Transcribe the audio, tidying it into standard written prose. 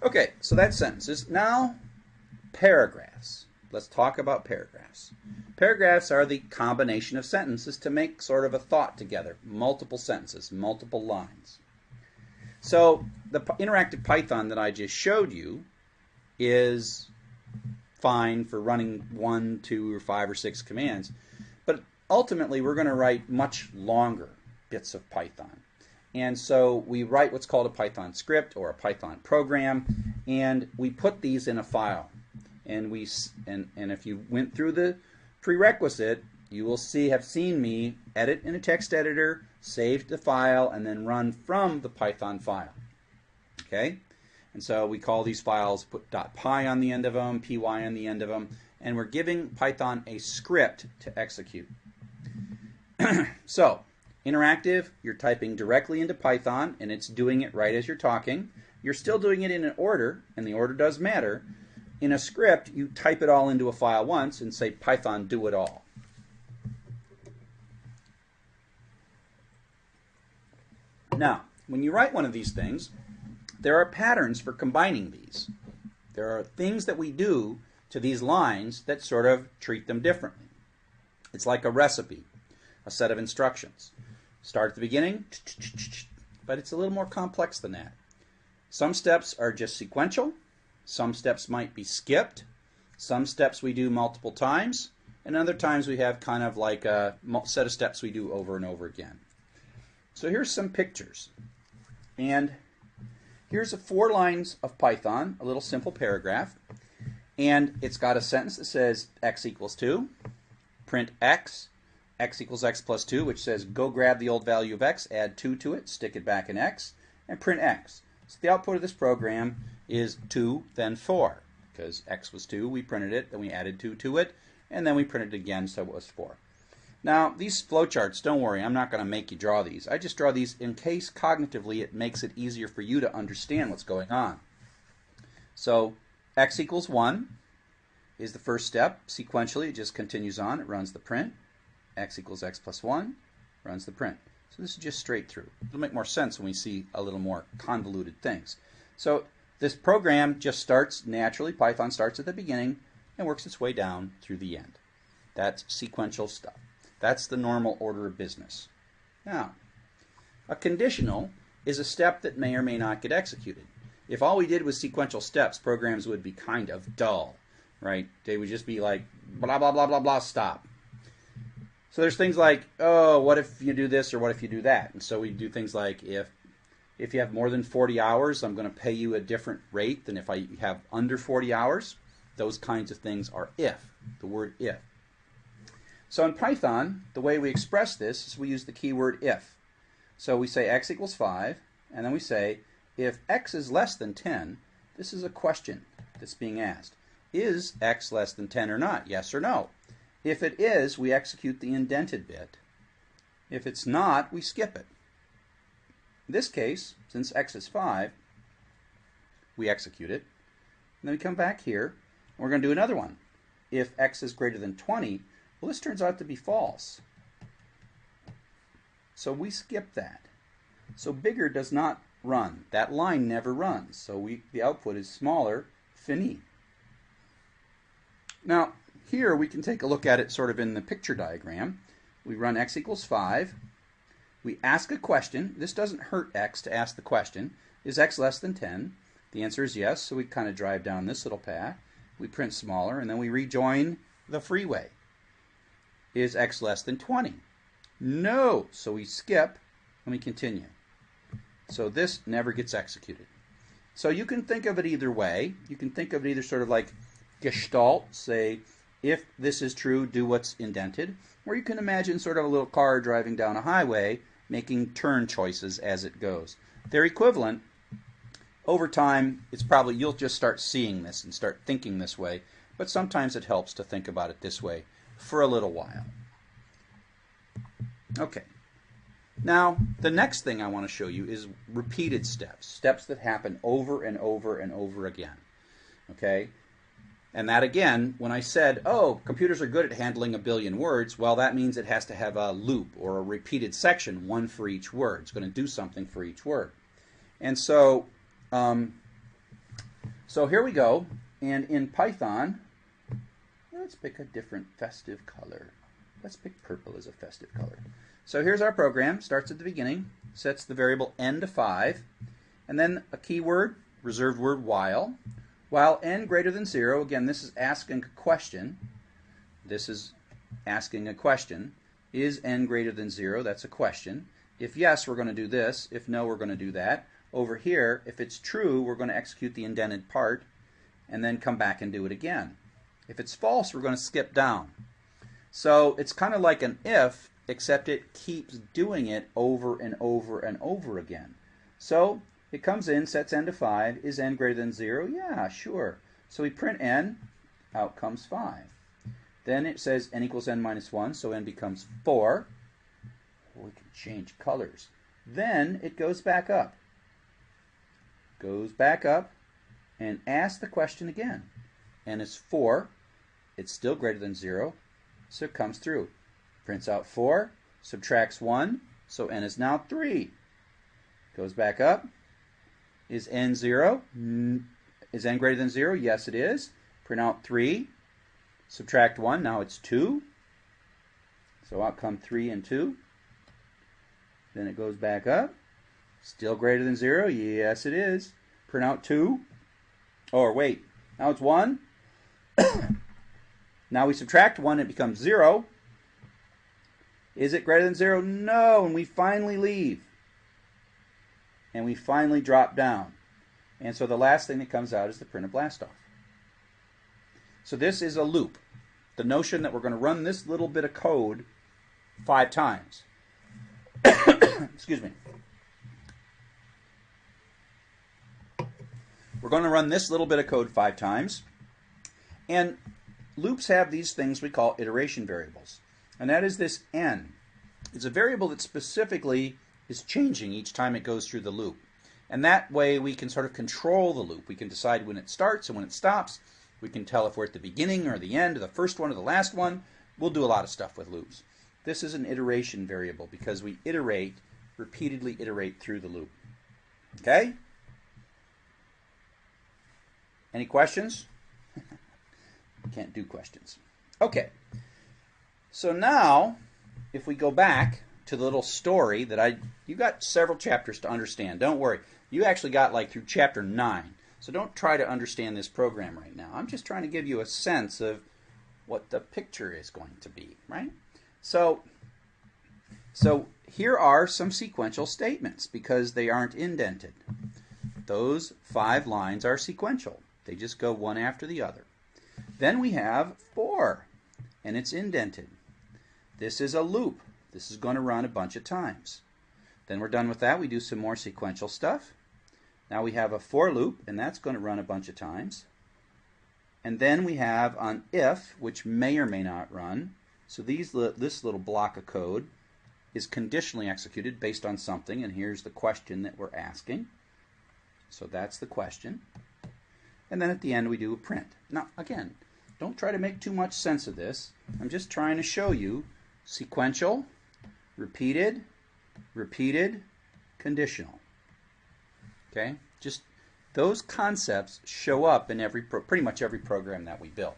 Okay, so that's sentences. Now, paragraphs. Let's talk about paragraphs. Paragraphs are the combination of sentences to make sort of a thought together. Multiple sentences, multiple lines. So the interactive Python that I just showed you is fine for running 1, 2, or 5, or 6 commands. But ultimately, we're going to write much longer bits of Python. And so we write what's called a Python script or a Python program, and we put these in a file. And if you went through the prerequisite, you will have seen me edit in a text editor, save the file, and then run from the Python file. Okay? And so we call these files, put .py on the end of them, py on the end of them, and we're giving Python a script to execute. So, interactive, you're typing directly into Python, and it's doing it right as you're talking. You're still doing it in an order, and the order does matter. In a script, you type it all into a file once and say, Python, do it all. Now, when you write one of these things, there are patterns for combining these. There are things that we do to these lines that sort of treat them differently. It's like a recipe, a set of instructions. Start at the beginning, but it's a little more complex than that. Some steps are just sequential. Some steps might be skipped. Some steps we do multiple times. And other times we have kind of like a set of steps we do over and over again. So here's some pictures. And here's 4 lines of Python, a little simple paragraph. And it's got a sentence that says x equals 2, print x equals x plus 2, which says go grab the old value of x, add 2 to it, stick it back in x, and print x. So the output of this program is 2, then 4. Because x was 2, we printed it, then we added 2 to it, and then we printed it again, so it was 4. Now, these flowcharts, don't worry, I'm not going to make you draw these. I just draw these in case cognitively it makes it easier for you to understand what's going on. So, x equals 1 is the first step. Sequentially, it just continues on. It runs the print. X equals x plus 1 runs the print. So this is just straight through. It'll make more sense when we see a little more convoluted things. So this program just starts naturally. Python starts at the beginning and works its way down through the end. That's sequential stuff. That's the normal order of business. Now, a conditional is a step that may or may not get executed. If all we did was sequential steps, programs would be kind of dull, right? They would just be like, blah, blah, blah, blah, blah, stop. So there's things like, oh, what if you do this or what if you do that? And so we do things like, if you have more than 40 hours, I'm going to pay you a different rate than if I have under 40 hours. Those kinds of things are if, the word if. So in Python, the way we express this is we use the keyword if. So we say x equals 5, and then we say, if x is less than 10, this is a question that's being asked. Is x less than 10 or not? Yes or no? If it is, we execute the indented bit. If it's not, we skip it. In this case, since x is 5, we execute it. And then we come back here, and we're going to do another one. If x is greater than 20, well, this turns out to be false. So we skip that. So bigger does not run. That line never runs. So the output is smaller, fini. Now, here we can take a look at it sort of in the picture diagram. We run x equals 5. We ask a question. This doesn't hurt x to ask the question. Is x less than 10? The answer is yes, so we kind of drive down this little path. We print smaller, and then we rejoin the freeway. Is x less than 20? No, so we skip, and we continue. So this never gets executed. So you can think of it either way. You can think of it either sort of like Gestalt, say, if this is true, do what's indented. Or you can imagine sort of a little car driving down a highway, making turn choices as it goes. They're equivalent. Over time, it's probably you'll just start seeing this and start thinking this way, but sometimes it helps to think about it this way for a little while. Okay. Now, the next thing I want to show you is repeated steps, steps that happen over and over and over again. Okay? And that, again, when I said, oh, computers are good at handling 1 billion words, well, that means it has to have a loop or a repeated section, one for each word. It's going to do something for each word. And so So here we go, and in Python, let's pick a different festive color. Let's pick purple as a festive color. So here's our program. Starts at the beginning, sets the variable n to 5, and then a keyword, reserved word while. While n greater than 0, again, this is asking a question. This is asking a question. Is n greater than 0? That's a question. If yes, we're going to do this. If no, we're going to do that. Over here, if it's true, we're going to execute the indented part and then come back and do it again. If it's false, we're going to skip down. So it's kind of like an if, except it keeps doing it over and over and over again. So it comes in, sets n to 5. Is n greater than 0? Yeah, sure. So we print n, out comes 5. Then it says n equals n minus 1, so n becomes 4. We can change colors. Then it goes back up. Goes back up and asks the question again. N is 4. It's still greater than 0, so it comes through. Prints out 4, subtracts 1, so n is now 3. Goes back up. Is n 0? Is n greater than 0? Yes, it is. Print out 3. Subtract 1, now it's 2. So out come 3 and 2. Then it goes back up. Still greater than 0? Yes, it is. Print out 2. Or wait, now it's 1. Now we subtract 1, it becomes 0. Is it greater than 0? No, and we finally leave. And we finally drop down. And so the last thing that comes out is the print of blast off. So this is a loop. The notion that we're going to run this little bit of code 5 times. Excuse me. We're going to run this little bit of code 5 times. And loops have these things we call iteration variables. And that is this n. It's a variable that specifically is changing each time it goes through the loop. And that way we can sort of control the loop. We can decide when it starts and when it stops. We can tell if we're at the beginning or the end, or the first one or the last one. We'll do a lot of stuff with loops. This is an iteration variable because we iterate, repeatedly iterate through the loop. Okay? Any questions? Can't do questions. Okay. So now, if we go back to the little story that you got several chapters to understand. Don't worry. You actually got like through chapter 9. So don't try to understand this program right now. I'm just trying to give you a sense of what the picture is going to be, right? So here are some sequential statements because they aren't indented. Those 5 lines are sequential. They just go one after the other. Then we have 4, and it's indented. This is a loop. This is going to run a bunch of times. Then we're done with that. We do some more sequential stuff. Now we have a for loop, and that's going to run a bunch of times. And then we have an if, which may or may not run. So this little block of code is conditionally executed based on something, and here's the question that we're asking. So that's the question. And then at the end we do a print. Now again, don't try to make too much sense of this. I'm just trying to show you sequential, repeated, repeated, conditional. Okay? Just those concepts show up in pretty much every program that we build.